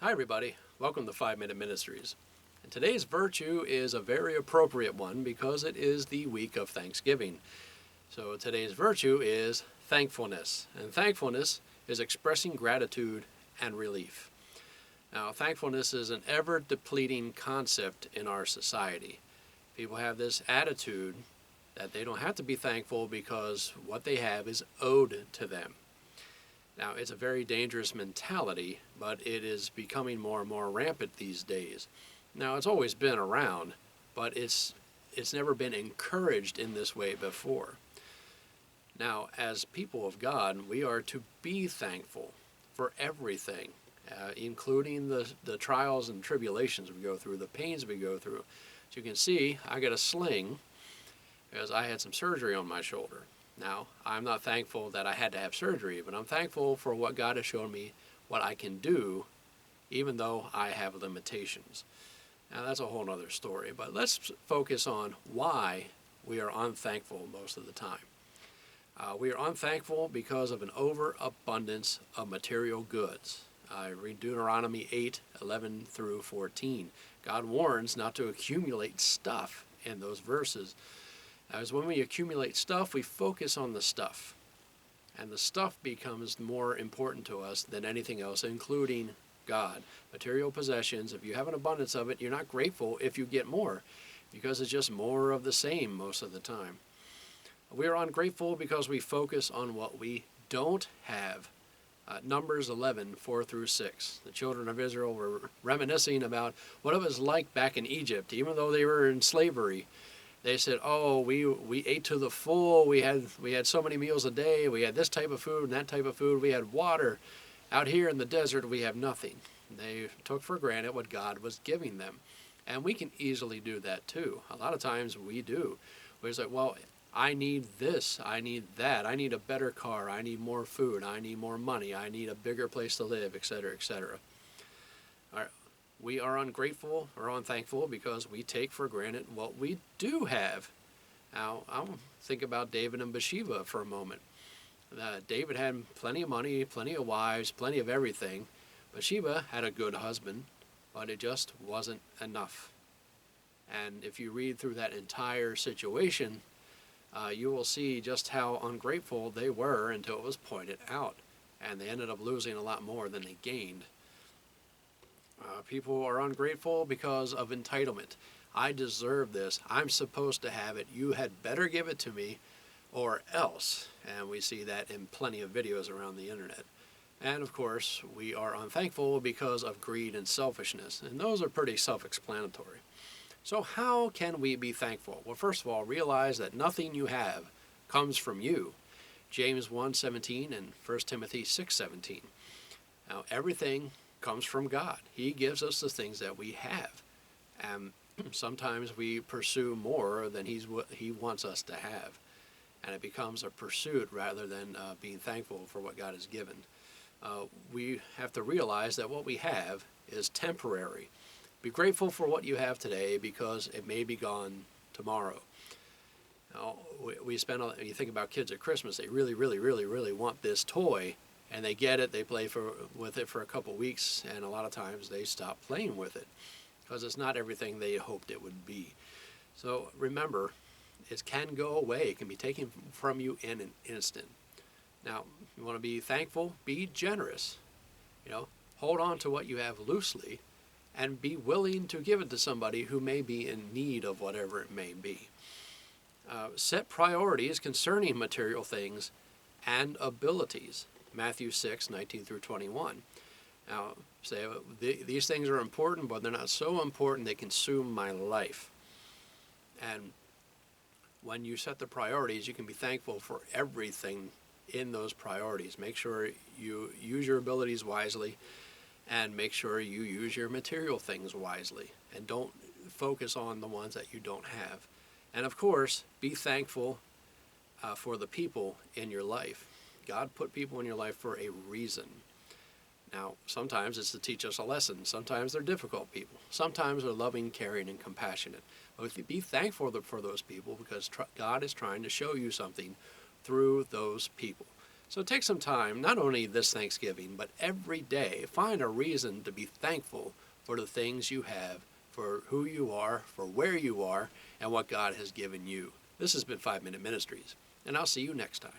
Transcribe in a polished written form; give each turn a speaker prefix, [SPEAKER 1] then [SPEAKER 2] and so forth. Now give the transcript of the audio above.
[SPEAKER 1] Hi everybody, welcome to 5 Minute Ministries. And today's virtue is a very appropriate one because it is the week of Thanksgiving. So today's virtue is thankfulness, and thankfulness is expressing gratitude and relief. Now, thankfulness is an ever-depleting concept in our society. People have this attitude that they don't have to be thankful because what they have is owed to them. Now, it's a very dangerous mentality, but it is becoming more and more rampant these days. Now, it's always been around, but it's never been encouraged in this way before. Now, as people of God, we are to be thankful for everything, including the trials and tribulations we go through, the pains we go through. As you can see, I got a sling because I had some surgery on my shoulder. Now, I'm not thankful that I had to have surgery, but I'm thankful for what God has shown me, what I can do, even though I have limitations. Now, that's a whole other story, but let's focus on why we are unthankful most of the time. We are unthankful because of an overabundance of material goods. I read Deuteronomy 8:11 through 14. God warns not to accumulate stuff in those verses. As when we accumulate stuff, we focus on the stuff. And the stuff becomes more important to us than anything else, including God. Material possessions, if you have an abundance of it, you're not grateful if you get more, because it's just more of the same most of the time. We are ungrateful because we focus on what we don't have. Numbers 11:4 through 6. The children of Israel were reminiscing about what it was like back in Egypt, even though they were in slavery. They said, "Oh, we ate to the full. We had so many meals a day. We had this type of food and that type of food. We had water. Out here in the desert, we have nothing." They took for granted what God was giving them, and we can easily do that too. A lot of times we do. We're like, "Well, I need this. I need that. I need a better car. I need more food. I need more money. I need a bigger place to live, etc., etc." We are ungrateful or unthankful because we take for granted what we do have. Now, I'll think about David and Bathsheba for a moment. David had plenty of money, plenty of wives, plenty of everything. Bathsheba had a good husband, but it just wasn't enough. And if you read through that entire situation, you will see just how ungrateful they were until it was pointed out. And they ended up losing a lot more than they gained. People are ungrateful because of entitlement. I deserve this. I'm supposed to have it. You had better give it to me or else. And we see that in plenty of videos around the internet. And of course, we are unthankful because of greed and selfishness. And those are pretty self-explanatory. So how can we be thankful? Well, first of all, realize that nothing you have comes from you. James 1:17 and 1 Timothy 6:17. Now, everything comes from God. He gives us the things that we have. And sometimes we pursue more than He wants us to have. And it becomes a pursuit rather than being thankful for what God has given. We have to realize that what we have is temporary. Be grateful for what you have today because it may be gone tomorrow. Now, you think about kids at Christmas, they really, really, really, really want this toy. And they get it, they play with it for a couple weeks, and a lot of times they stop playing with it because it's not everything they hoped it would be. So remember, it can go away. It can be taken from you in an instant. Now, you want to be thankful, be generous. Hold on to what you have loosely and be willing to give it to somebody who may be in need of whatever it may be. Set priorities concerning material things and abilities. Matthew 6:19 through 21. Now, say these things are important, but they're not so important they consume my life. And when you set the priorities, you can be thankful for everything in those priorities. Make sure you use your abilities wisely, and make sure you use your material things wisely, and don't focus on the ones that you don't have. And of course, be thankful for the people in your life. God put people in your life for a reason. Now, sometimes it's to teach us a lesson. Sometimes they're difficult people. Sometimes they're loving, caring, and compassionate. But be thankful for those people because God is trying to show you something through those people. So take some time, not only this Thanksgiving, but every day, find a reason to be thankful for the things you have, for who you are, for where you are, and what God has given you. This has been 5 Minute Ministries, and I'll see you next time.